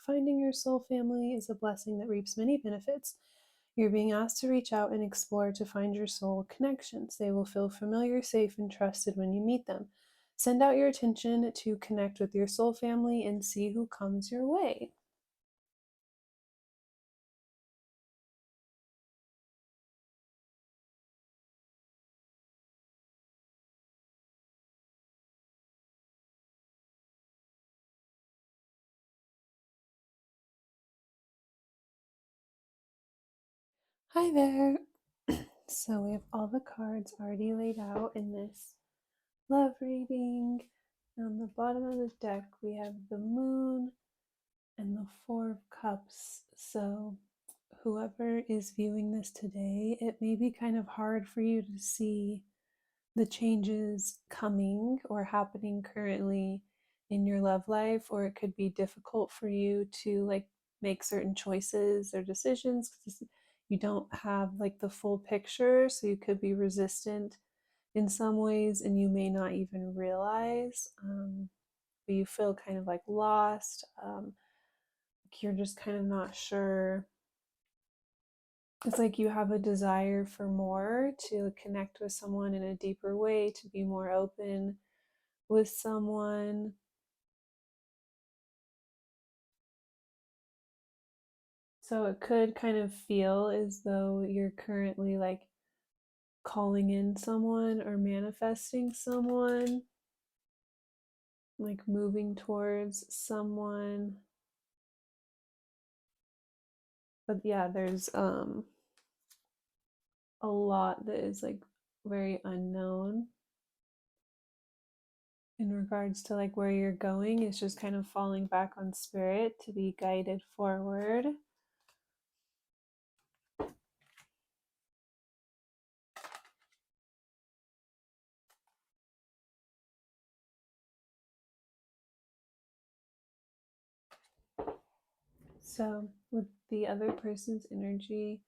finding your soul family is a blessing that reaps many benefits. You're being asked to reach out and explore to find your soul connections. They will feel familiar, safe, and trusted when you meet them. Send out your attention to connect with your soul family and see who comes your way. Hi there. So we have all the cards already laid out in this love reading. On the bottom of the deck, we have the moon and the Four of Cups. So whoever is viewing this today, it may be kind of hard for you to see the changes coming or happening currently in your love life, or it could be difficult for you to like make certain choices or decisions because you don't have like the full picture, so you could be resistant in some ways and you may not even realize, but you feel kind of like lost, you're just kind of not sure. It's like you have a desire for more, to connect with someone in a deeper way, to be more open with someone. So it could kind of feel as though you're currently like calling in someone or manifesting someone, like moving towards someone. But yeah, there's a lot that is like very unknown in regards to like where you're going. It's just kind of falling back on spirit to be guided forward. So with the other person's energy,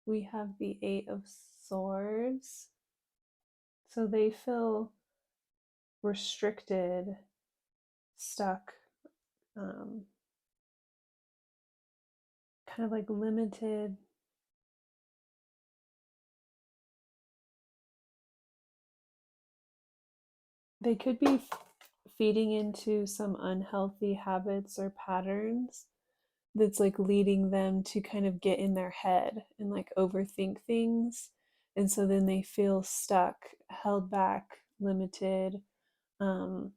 we have the Eight of Swords. So they feel restricted, stuck, kind of like limited. They could be feeding into some unhealthy habits or patterns that's like leading them to kind of get in their head and like overthink things. And so then they feel stuck, held back, limited. Um,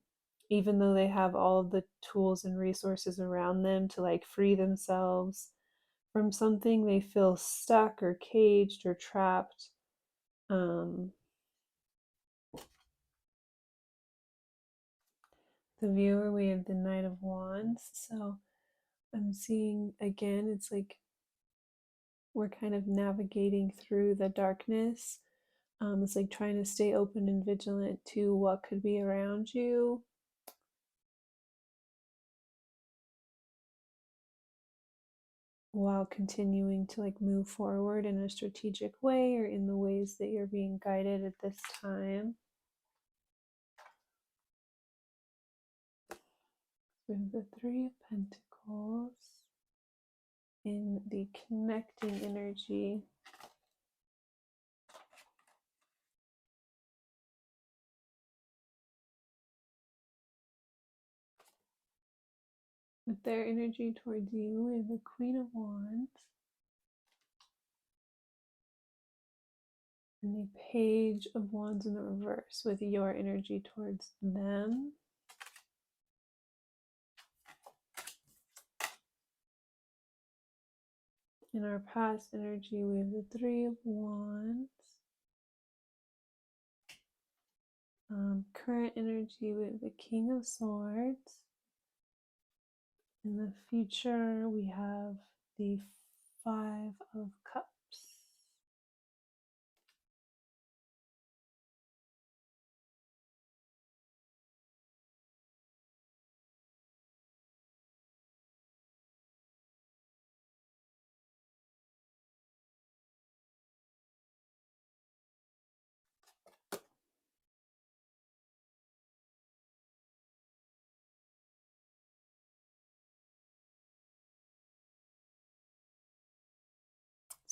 Even though they have all of the tools and resources around them to like free themselves from something, they feel stuck or caged or trapped. Um, the viewer, we have the Knight of Wands. So I'm seeing again, it's like we're kind of navigating through the darkness. It's like trying to stay open and vigilant to what could be around you. While continuing to like move forward in a strategic way or in the ways that you're being guided at this time. We have the Three of Pentacles in the connecting energy. With their energy towards you, we have the Queen of Wands and the Page of Wands in the reverse with your energy towards them. In our past energy, we have the Three of Wands. Current energy, we have the King of Swords. In the future, we have the Five of Cups.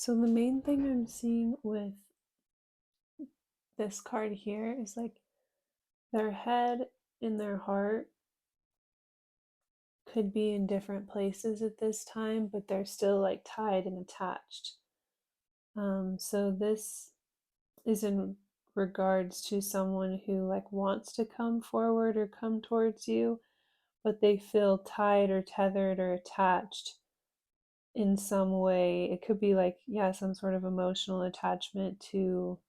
So the main thing I'm seeing with this card here is like their head and their heart could be in different places at this time, but they're still like tied and attached. So this is in regards to someone who like wants to come forward or come towards you, but they feel tied or tethered or attached in some way. It could be like, yeah, some sort of emotional attachment to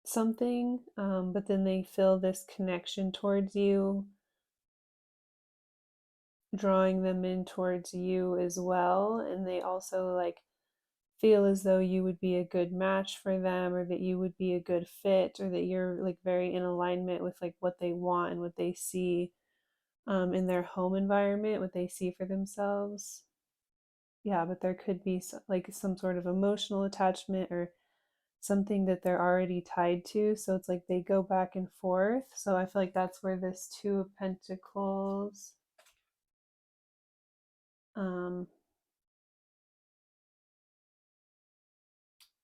something, but then they feel this connection towards you, drawing them in towards you as well. And they also like feel as though you would be a good match for them, or that you would be a good fit, or that you're like very in alignment with like what they want and what they see in their home environment, what they see for themselves. Yeah, but there could be like some sort of emotional attachment or something that they're already tied to. So it's like they go back and forth. So I feel like that's where this Two of Pentacles um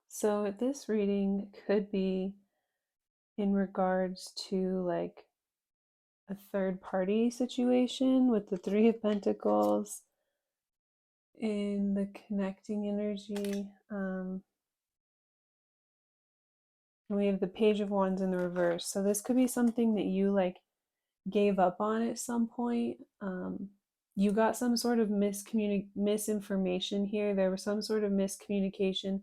so this reading could be in regards to like a third party situation with the Three of Pentacles in the connecting energy. And we have the Page of Wands in the reverse. So this could be something that you like gave up on at some point. You got some sort of misinformation here. There was some sort of miscommunication.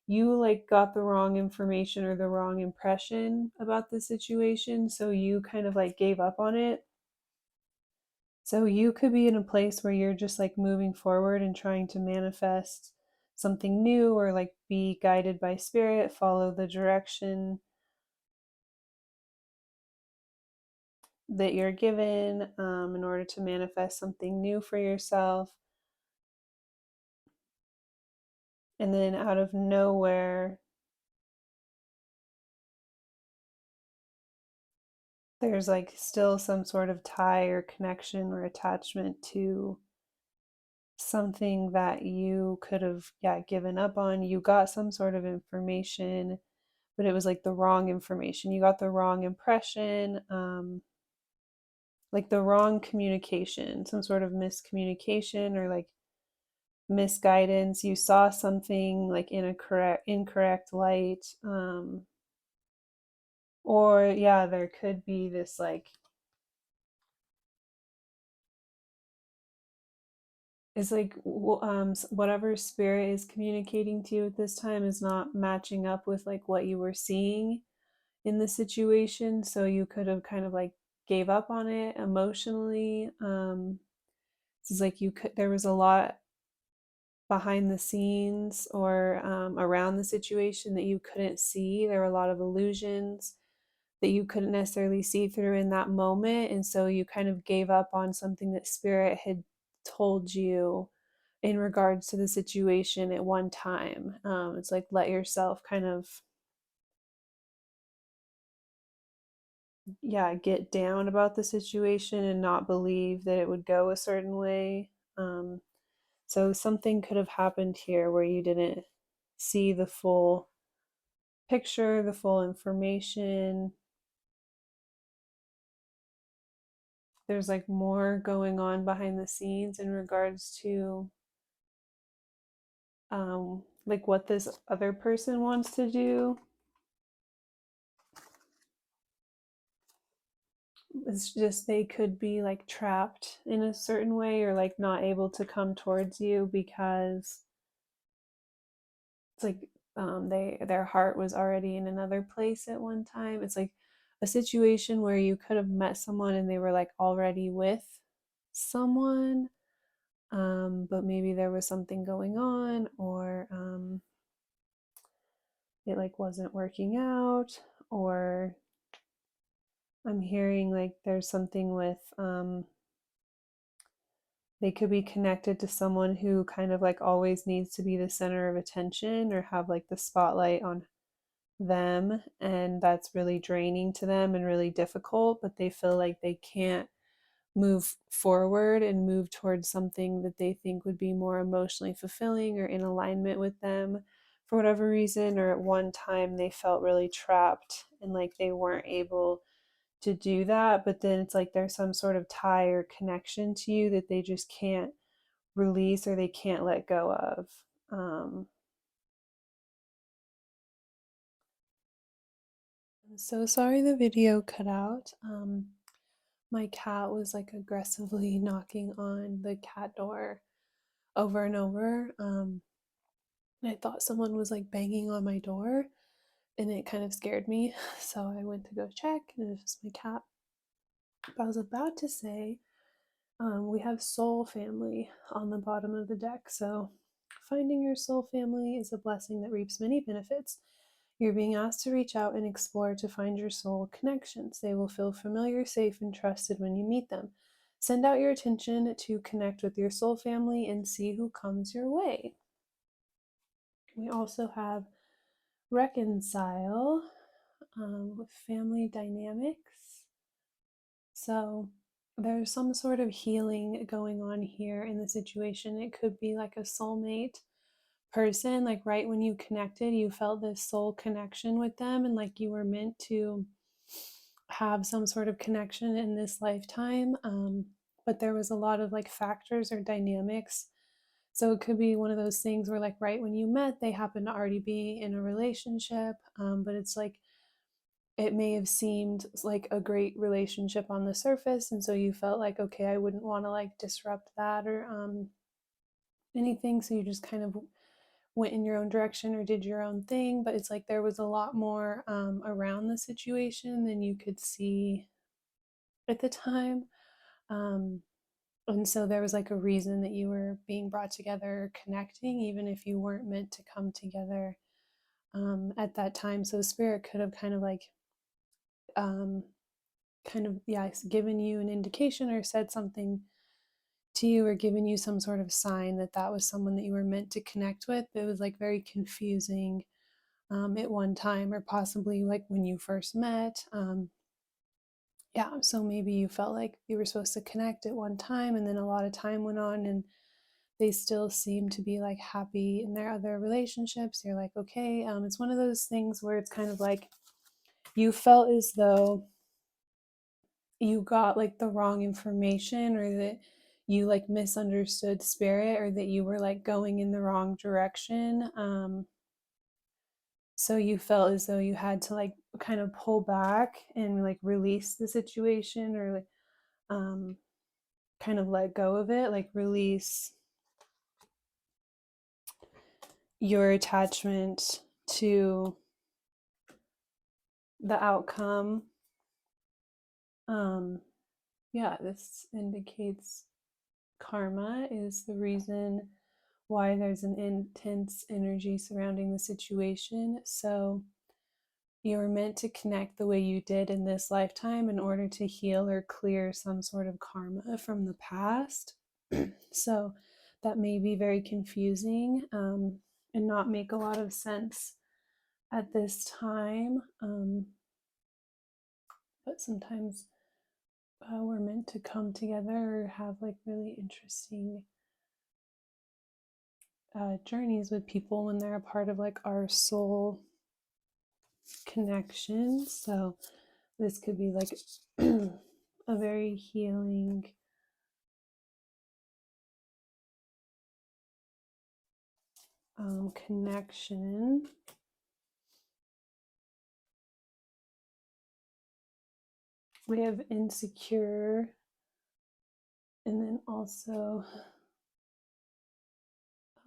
You like got the wrong information or the wrong impression about the situation, so you kind of like gave up on it. So you could be in a place where you're just like moving forward and trying to manifest something new, or like be guided by spirit, follow the direction that you're given in order to manifest something new for yourself. And then out of nowhere, there's like still some sort of tie or connection or attachment to something that you could have, yeah, given up on. You got some sort of information, but it was like the wrong information. You got the wrong impression, like the wrong communication, some sort of miscommunication or like misguidance. You saw something like in a incorrect light. Or yeah, there could be this like, it's like whatever spirit is communicating to you at this time is not matching up with like what you were seeing in the situation, so you could have kind of like gave up on it emotionally. It's like you could, there was a lot behind the scenes or around the situation that you couldn't see. There were a lot of illusions that you couldn't necessarily see through in that moment, and so you kind of gave up on something that spirit had told you in regards to the situation at one time. It's like let yourself kind of, yeah, get down about the situation and not believe that it would go a certain way. So something could have happened here where you didn't see the full picture, the full information. There's like more going on behind the scenes in regards to like what this other person wants to do. It's just they could be like trapped in a certain way, or like not able to come towards you because it's like their heart was already in another place at one time. It's like a situation where you could have met someone and they were like already with someone, but maybe there was something going on, or it like wasn't working out, or I'm hearing like there's something with they could be connected to someone who kind of like always needs to be the center of attention or have like the spotlight on them, and that's really draining to them and really difficult, but they feel like they can't move forward and move towards something that they think would be more emotionally fulfilling or in alignment with them for whatever reason, or at one time they felt really trapped and like they weren't able to do that, but then it's like there's some sort of tie or connection to you that they just can't release or they can't let go of. I'm so sorry the video cut out. My cat was like aggressively knocking on the cat door over and over. And I thought someone was like banging on my door and it kind of scared me. So I went to go check and it was just my cat. But I was about to say, we have soul family on the bottom of the deck. So finding your soul family is a blessing that reaps many benefits. You're being asked to reach out and explore to find your soul connections. They will feel familiar, safe, and trusted when you meet them. Send out your attention to connect with your soul family and see who comes your way. We also have reconcile with family dynamics. So there's some sort of healing going on here in the situation. It could be like a soulmate person, like right when you connected, you felt this soul connection with them, and like you were meant to have some sort of connection in this lifetime. But there was a lot of like factors or dynamics. So it could be one of those things where, like, right when you met, they happen to already be in a relationship, but it's like it may have seemed like a great relationship on the surface, and so you felt like, okay, I wouldn't want to like disrupt that or anything, so you just kind of went in your own direction or did your own thing. But it's like there was a lot more around the situation than you could see at the time. Um, and so there was like a reason that you were being brought together, connecting, even if you weren't meant to come together at that time. So spirit could have kind of like, um, yeah, given you an indication or said something to you or given you some sort of sign that that was someone that you were meant to connect with. But it was like very confusing at one time, or possibly like when you first met. Yeah, so maybe you felt like you were supposed to connect at one time, and then a lot of time went on, and they still seem to be like happy in their other relationships. You're like, okay, it's one of those things where it's kind of like you felt as though you got like the wrong information, or that you like misunderstood spirit, or that you were like going in the wrong direction. So you felt as though you had to like kind of pull back and like release the situation, or like um, kind of let go of it, like release your attachment to the outcome. Um, yeah, this indicates karma is the reason why there's an intense energy surrounding the situation. So you were meant to connect the way you did in this lifetime in order to heal or clear some sort of karma from the past. So that may be very confusing and not make a lot of sense at this time. But sometimes we're meant to come together or have like really interesting journeys with people when they're a part of like our soul connection. So this could be like a very healing connection. We have insecure, and then also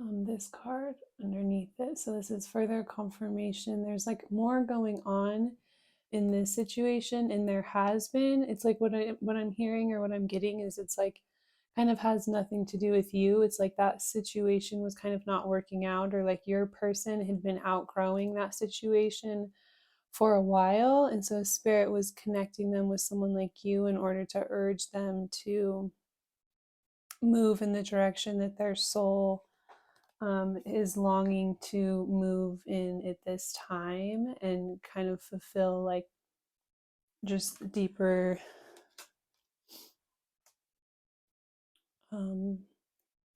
this card underneath it. So this is further confirmation. There's like more going on in this situation, and there has been. It's like what I'm hearing or what I'm getting is it's like kind of has nothing to do with you. It's like that situation was kind of not working out, or like your person had been outgrowing that situation for a while, and so spirit was connecting them with someone like you in order to urge them to move in the direction that their soul is longing to move in at this time, and kind of fulfill like just deeper um,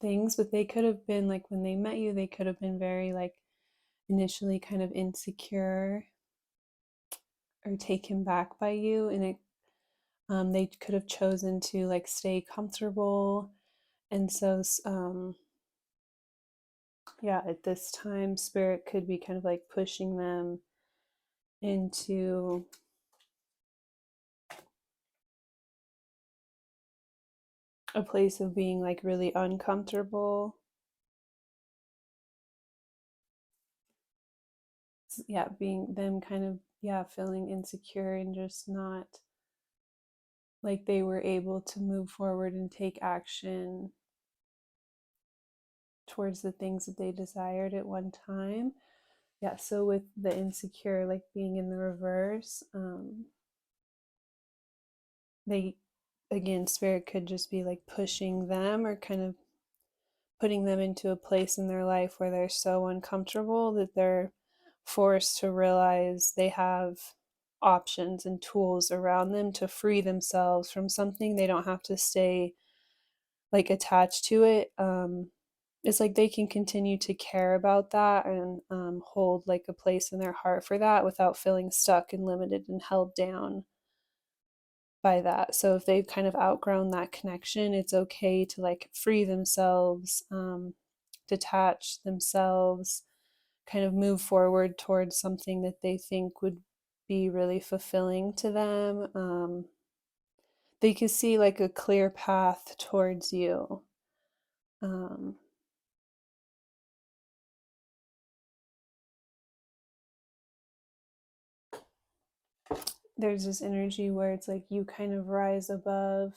things, but they could have been like when they met you, they could have been very like initially kind of insecure or taken back by you, and they could have chosen to like stay comfortable, and so yeah, at this time, spirit could be kind of like pushing them into a place of being like really uncomfortable. Yeah, being them kind of, yeah, feeling insecure and just not like they were able to move forward and take action towards the things that they desired at one time. Yeah, so with the insecure like being in the reverse, they, again, spirit could just be like pushing them or kind of putting them into a place in their life where they're so uncomfortable that they're forced to realize they have options and tools around them to free themselves from something. They don't have to stay like attached to it. It's like they can continue to care about that and hold like a place in their heart for that without feeling stuck and limited and held down by that. So if they've kind of outgrown that connection, it's okay to like free themselves, detach themselves, kind of move forward towards something that they think would be really fulfilling to them. They could see like a clear path towards you. Um, there's this energy where it's like you kind of rise above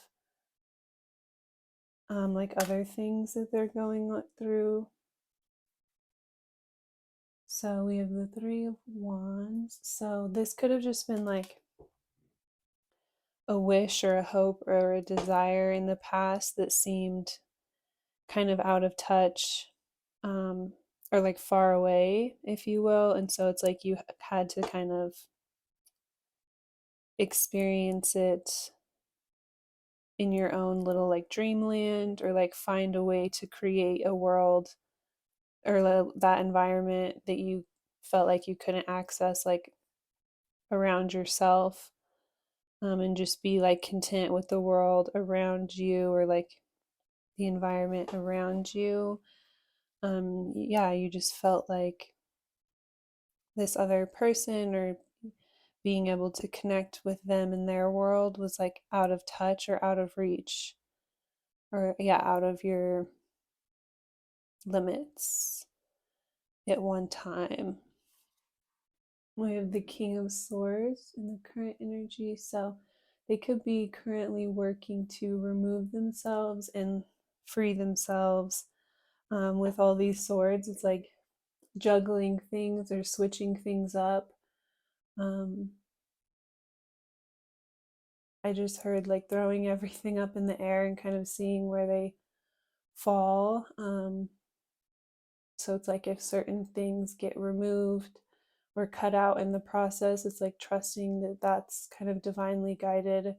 like other things that they're going through. So we have the Three of Wands. So this could have just been like a wish or a hope or a desire in the past that seemed kind of out of touch, or like far away, if you will. And so it's like you had to kind of experience it in your own little like dreamland, or like find a way to create a world or that environment that you felt like you couldn't access like around yourself, and just be like content with the world around you or like the environment around you. Yeah, you just felt like this other person or being able to connect with them in their world was like out of touch or out of reach, or yeah, out of your limits at one time. We have the King of Swords in the current energy. So they could be currently working to remove themselves and free themselves, with all these swords. It's like juggling things or switching things up. Um, I just heard like throwing everything up in the air and kind of seeing where they fall. So it's like if certain things get removed or cut out in the process, it's like trusting that that's kind of divinely guided,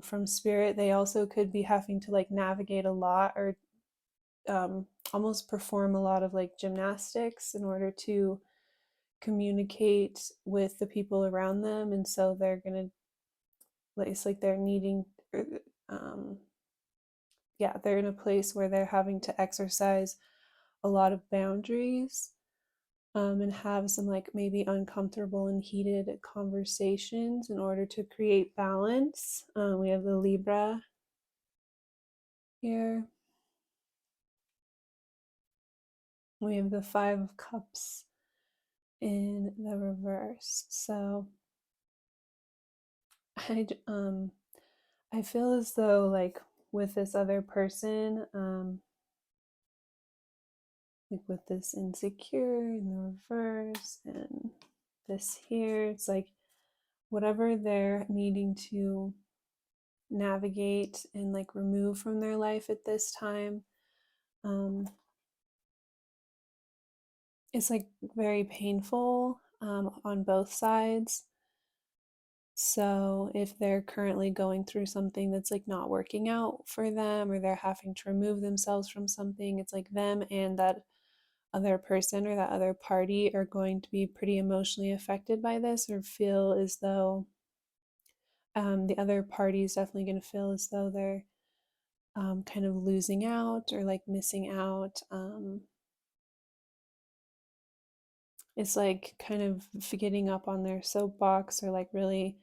from spirit. They also could be having to like navigate a lot or almost perform a lot of like gymnastics in order to communicate with the people around them. And so they're going to, it's like they're needing, um, yeah, they're in a place where they're having to exercise a lot of boundaries, and have some like maybe uncomfortable and heated conversations in order to create balance. We have the Libra here. We have the Five of Cups in the reverse. So I feel as though like with this other person, like with this insecure in the reverse and this here, it's like whatever they're needing to navigate and like remove from their life at this time, um, it's like very painful, on both sides. So if they're currently going through something that's like not working out for them, or they're having to remove themselves from something, it's like them and that other person or that other party are going to be pretty emotionally affected by this, or feel as though the other party is definitely going to feel as though they're kind of losing out or like missing out. It's like kind of getting up on their soapbox, or like really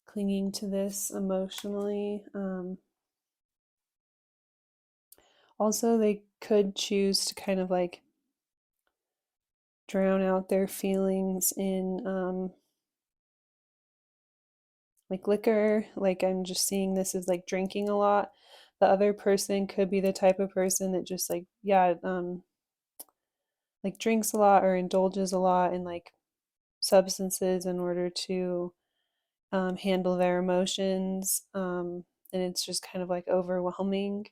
clinging to this emotionally. Also, they could choose to kind of like drown out their feelings in like liquor. Like, I'm just seeing this as like drinking a lot. The other person could be the type of person that just like, yeah, like drinks a lot or indulges a lot in like substances in order to handle their emotions. And it's just kind of like overwhelming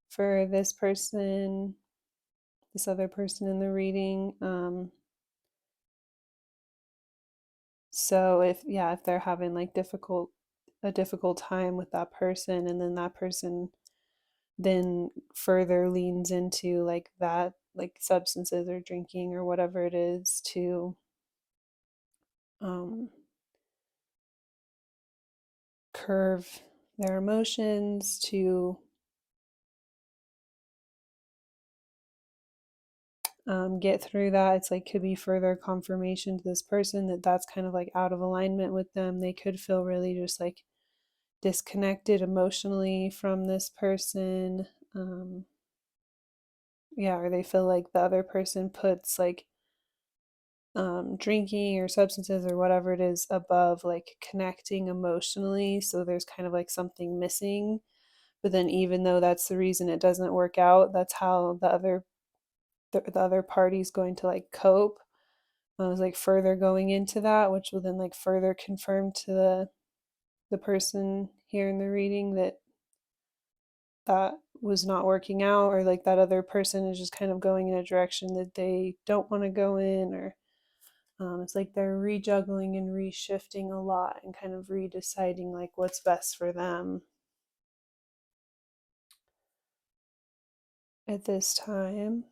for this person, this other person in the reading. So if, yeah, if they're having like a difficult time with that person, and then that person then further leans into like that, like substances or drinking or whatever it is, to um, curve their emotions, to get through that. It's like could be further confirmation to this person that that's kind of like out of alignment with them. They could feel really just like disconnected emotionally from this person. Yeah, or they feel like the other person puts like drinking or substances or whatever it is above like connecting emotionally. So there's kind of like something missing. But then, even though that's the reason it doesn't work out, that's how the other party's going to like cope. I was like further going into that, which will then like further confirm to the person here in the reading that that was not working out, or like that other person is just kind of going in a direction that they don't want to go in, or it's like they're rejuggling and reshifting a lot and kind of redeciding like what's best for them at this time.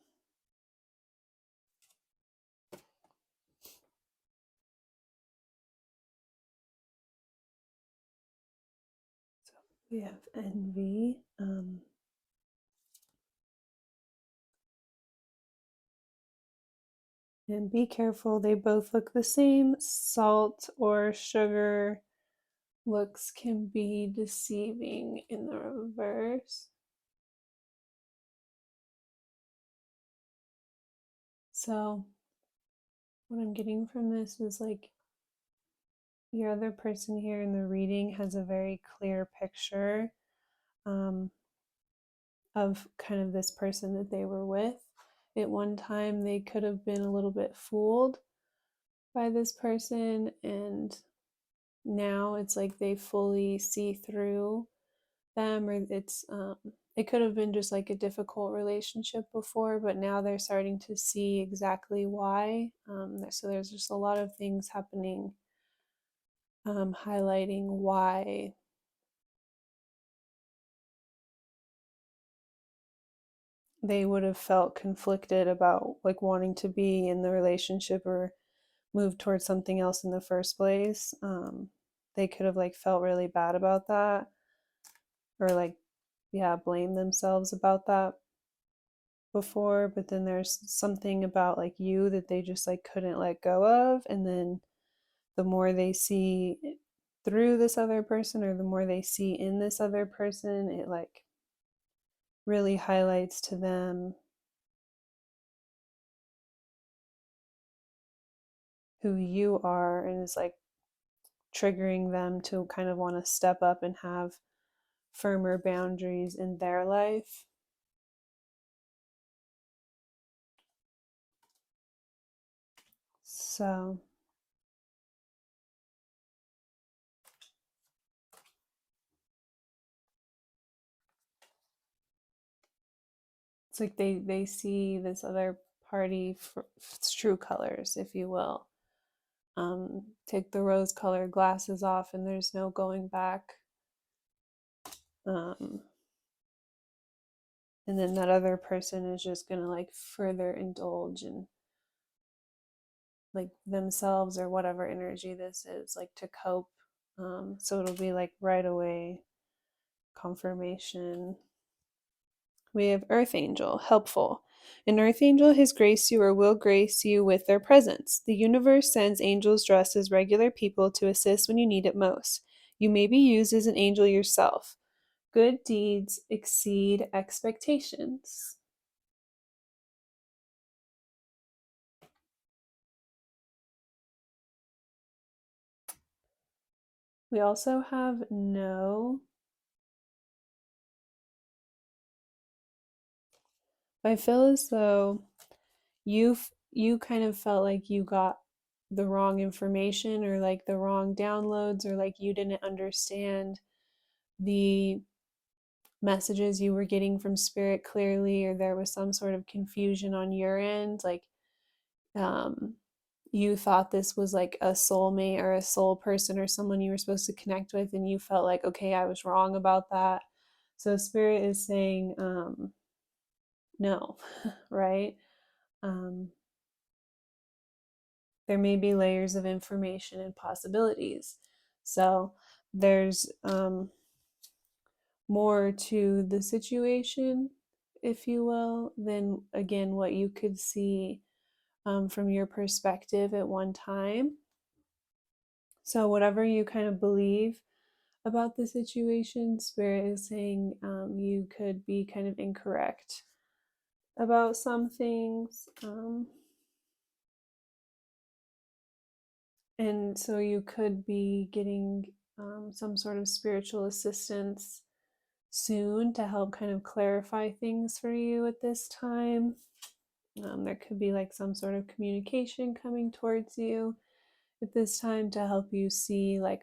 So we have envy. And be careful, they both look the same. Salt or sugar looks can be deceiving in the reverse. So, what I'm getting from this is like your other person here in the reading has a very clear picture um, of kind of this person that they were with. At one time, they could have been a little bit fooled by this person, and now it's like they fully see through them, or it could have been just like a difficult relationship before, but now they're starting to see exactly why. So there's just a lot of things happening, highlighting why they would have felt conflicted about like wanting to be in the relationship or move towards something else in the first place. They could have like felt really bad about that, or like, yeah, blame themselves about that before, but then there's something about like you that they just like couldn't let go of. And then the more they see through this other person, or the more they see in this other person, it like really highlights to them who you are, and is like triggering them to kind of want to step up and have firmer boundaries in their life. So it's like they see this other party for its true colors, if you will. take the rose-colored glasses off and there's no going back. And then that other person is just gonna like further indulge in like themselves or whatever energy this is, like to cope. So it'll be like right away confirmation. We have Earth Angel, helpful. An Earth Angel has graced you or will grace you with their presence. The universe sends angels dressed as regular people to assist when you need it most. You may be used as an angel yourself. Good deeds exceed expectations. We also have no. I feel as though you kind of felt like you got the wrong information or like the wrong downloads or like you didn't understand the messages you were getting from spirit clearly, or there was some sort of confusion on your end, like um you thought this was like a soulmate or a soul person or someone you were supposed to connect with, and you felt like, okay, I was wrong about that. So spirit is saying no. Right? um there may be layers of information and possibilities. So there's more to the situation, if you will, than again what you could see from your perspective at one time. So, whatever you kind of believe about the situation, Spirit is saying you could be kind of incorrect about some things. And so you could be getting some sort of spiritual assistance soon to help kind of clarify things for you at this time. There could be like some sort of communication coming towards you at this time to help you see like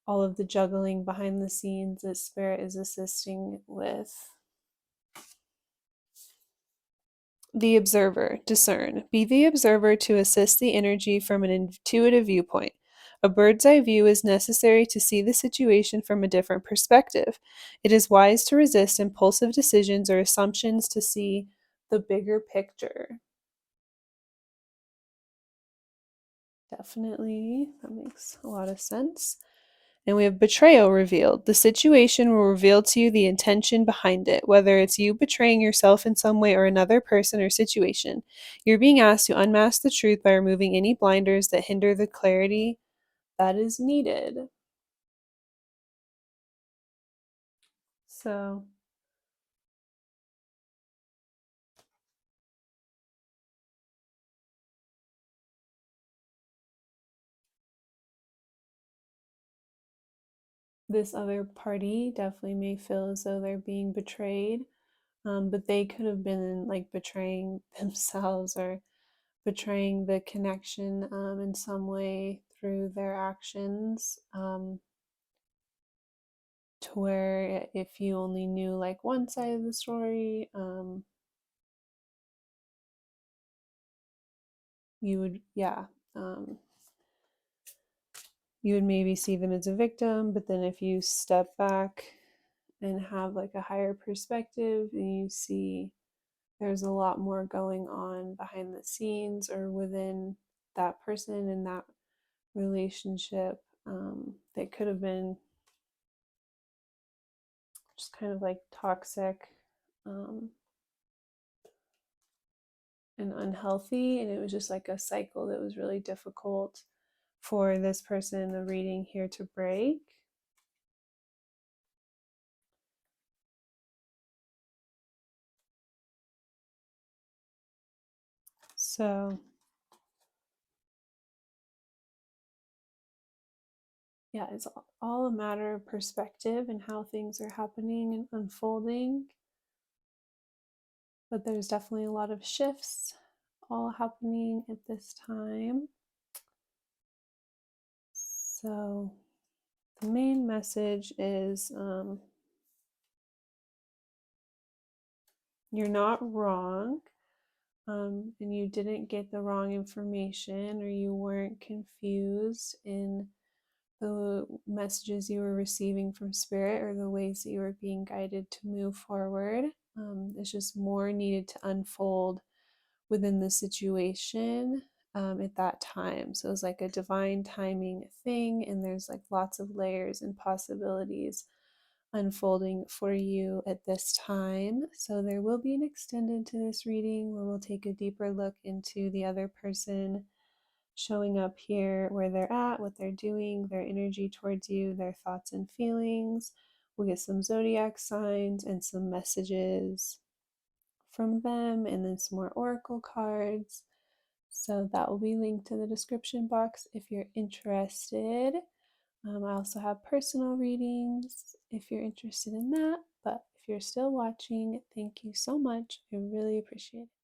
all of the juggling behind the scenes that Spirit is assisting with. The observer, discern. Be the observer to assist the energy from an intuitive viewpoint. A bird's eye view is necessary to see the situation from a different perspective. It is wise to resist impulsive decisions or assumptions to see the bigger picture. Definitely, that makes a lot of sense. And we have betrayal revealed. The situation will reveal to you the intention behind it, whether it's you betraying yourself in some way or another person or situation. You're being asked to unmask the truth by removing any blinders that hinder the clarity that is needed. So, this other party definitely may feel as though they're being betrayed, but they could have been like betraying themselves or betraying the connection in some way through their actions, to where if you only knew like one side of the story, you would, yeah, um, you would maybe see them as a victim, but then if you step back and have like a higher perspective, and you see there's a lot more going on behind the scenes or within that person and that relationship, that could have been just kind of like toxic, um, and unhealthy. And it was just like a cycle that was really difficult for this person in the reading here to break. So, yeah, it's all a matter of perspective and how things are happening and unfolding. But there's definitely a lot of shifts all happening at this time. So, the main message is you're not wrong. and you didn't get the wrong information or you weren't confused in the messages you were receiving from spirit or the ways that you were being guided to move forward. It's just more needed to unfold within the situation at that time. So it was like a divine timing thing, and there's like lots of layers and possibilities unfolding for you at this time. So there will be an extended to this reading where we'll take a deeper look into the other person showing up here, where they're at, what they're doing, their energy towards you, their thoughts and feelings. We'll get some zodiac signs and some messages from them, and then some more oracle cards. So that will be linked in the description box if you're interested. I also have personal readings if you're interested in that. But if you're still watching, thank you so much. I really appreciate it.